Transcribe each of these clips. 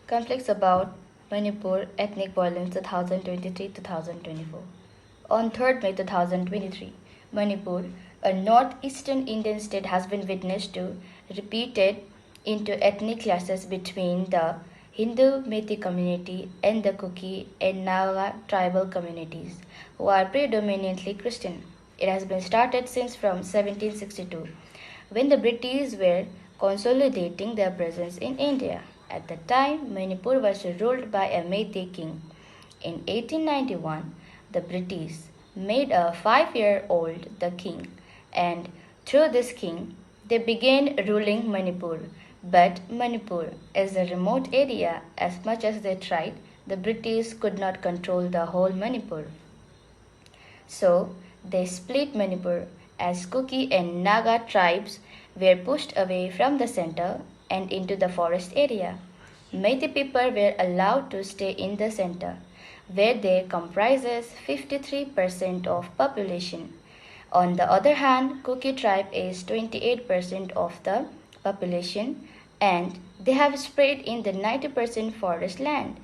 Conflicts about Manipur ethnic violence 2023-2024. On 3rd May 2023, Manipur, a northeastern Indian state, has been witness to repeated ethnic clashes between the Hindu Methi community and the Kuki and Naga tribal communities, who are predominantly Christian. It has been started since from 1762, when the British were consolidating their presence in India. At the time, Manipur was ruled by a Meitei king. In 1891, the British made a 5-year-old the king, and through this king, they began ruling Manipur. But Manipur is a remote area. As much as they tried, the British could not control the whole Manipur. So they split Manipur as Kuki and Naga tribes were pushed away from the center and into the forest area. Meitei people were allowed to stay in the center, where they comprises 53% of population. On the other hand, Kuki tribe is 28% of the population, and they have spread in the 90% forest land.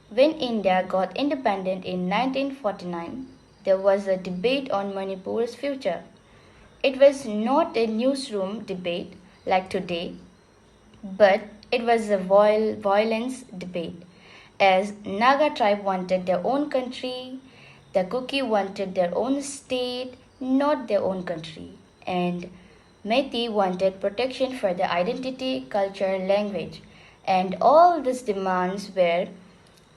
When India got independent in 1949, there was a debate on Manipur's future. It was not a newsroom debate like today, but it was a violence debate. As Naga tribe wanted their own country, the Kuki wanted their own state, not their own country, and Methi wanted protection for their identity, culture, language, and all these demands were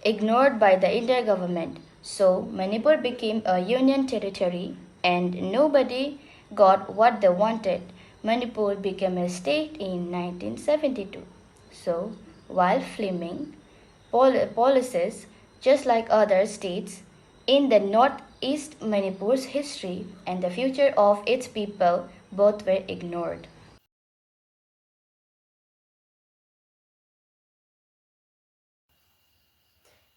ignored by the Indian government. So Manipur became a union territory and nobody got what they wanted. Manipur became a state in 1972. So while flaming policies, just like other states, in the northeast, Manipur's history and the future of its people both were ignored.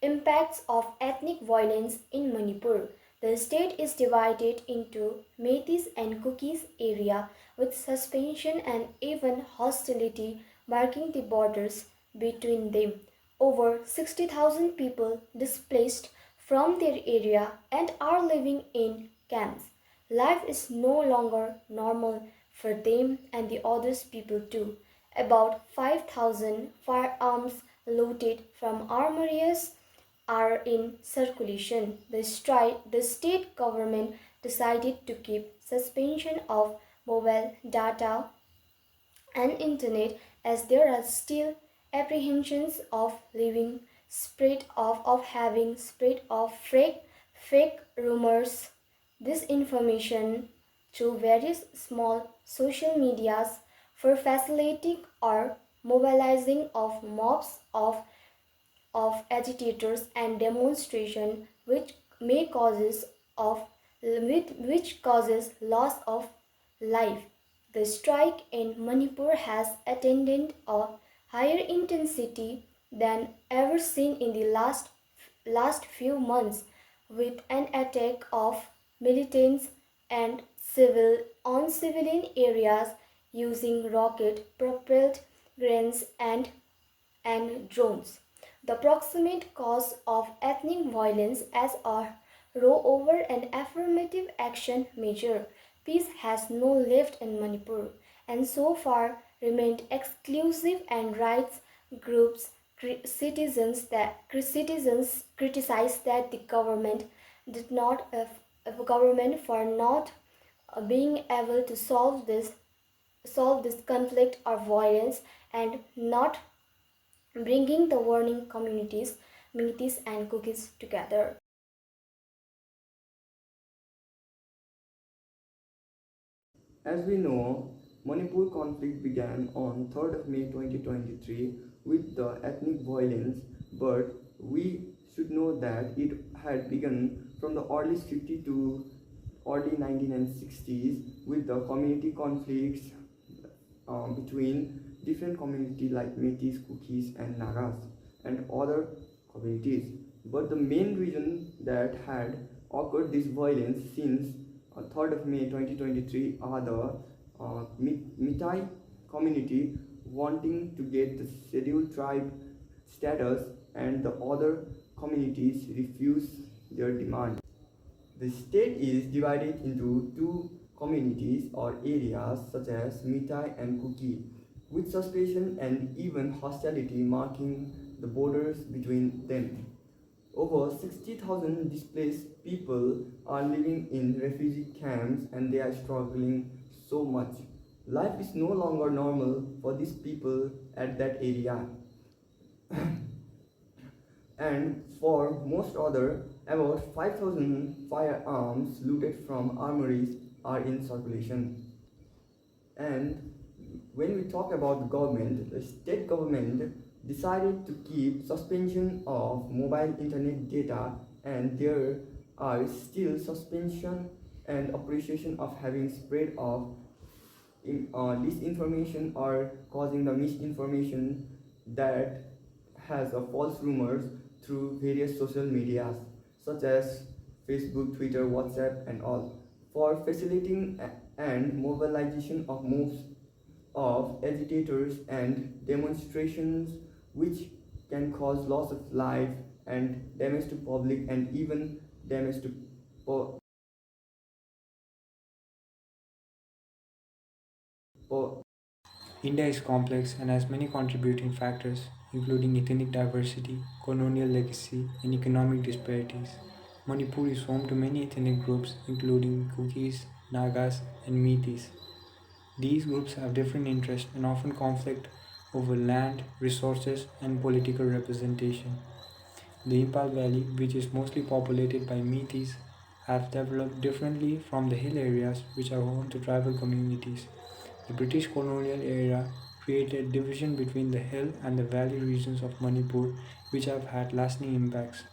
Impacts of ethnic violence in Manipur. The state is divided into Meiteis and Kukis area with suspension and even hostility marking the borders between them. Over 60,000 people displaced from their area and are living in camps. Life is no longer normal for them and the others people too. About 5,000 firearms looted from armories are in circulation. The state government decided to keep suspension of mobile data and internet as there are still apprehensions of having spread of fake rumors, disinformation through various small social medias for facilitating or mobilizing of mobs of agitators and demonstration may causes of which causes loss of life. The strike in Manipur has attained a higher intensity than ever seen in the last few months, with an attack of militants and civilian areas using rocket propelled guns and drones. The proximate cause of ethnic violence as a row over an affirmative action measure. Peace has no left in Manipur and so far remained exclusive and rights groups citizens criticize that the government did not government for not being able to solve this conflict or violence and not bringing the warning communities, Metis and Cookies together. As we know, Manipur conflict began on 3rd of May 2023 with the ethnic violence, but we should know that it had begun from the early 50s to early 1960s with the community conflicts between different communities like Metis, Cookies, and Nagas, and other communities. But the main reason that had occurred this violence since 3rd of May 2023 are the Mitai community wanting to get the scheduled tribe status, and the other communities refuse their demand. The state is divided into two communities or areas such as Mitai and Kuki, with suspicion and even hostility marking the borders between them. Over 60,000 displaced people are living in refugee camps and they are struggling so much. Life is no longer normal for these people at that area. And for most other, about 5,000 firearms looted from armories are in circulation. And when we talk about the government, the state government decided to keep suspension of mobile internet data, and there are still suspension and appreciation of having spread of disinformation or causing the misinformation that has a false rumors through various social medias such as Facebook, Twitter, WhatsApp, and all for facilitating and mobilization of moves of agitators and demonstrations which can cause loss of life and damage to public and even damage to po- po- India is complex and has many contributing factors, including ethnic diversity, colonial legacy, and economic disparities. Manipur is home to many ethnic groups, including Kukis, Nagas, and Meiteis. These groups have different interests and often conflict over land, resources, and political representation. The Impal Valley, which is mostly populated by Meiteis, have developed differently from the hill areas, which are home to tribal communities. The British colonial era created division between the hill and the valley regions of Manipur, which have had lasting impacts.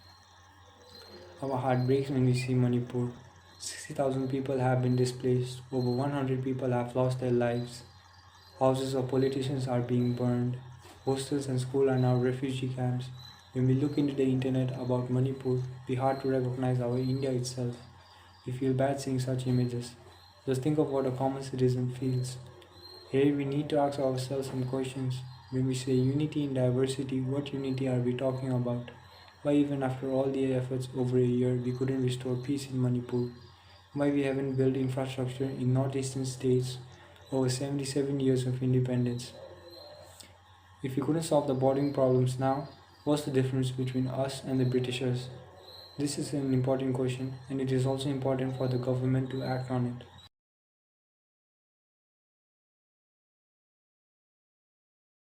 Our heart breaks when we see Manipur. 60,000 people have been displaced, over 100 people have lost their lives, houses of politicians are being burned, hostels and schools are now refugee camps. When we look into the internet about Manipur, we hard to recognize our India itself. We feel bad seeing such images. Just think of what a common citizen feels. Here we need to ask ourselves some questions. When we say unity in diversity, what unity are we talking about? Why even after all the efforts over a year we couldn't restore peace in Manipur? Why we haven't built infrastructure in northeastern states over 77 years of independence? If we couldn't solve the bordering problems now, what's the difference between us and the Britishers? This is an important question and it is also important for the government to act on it.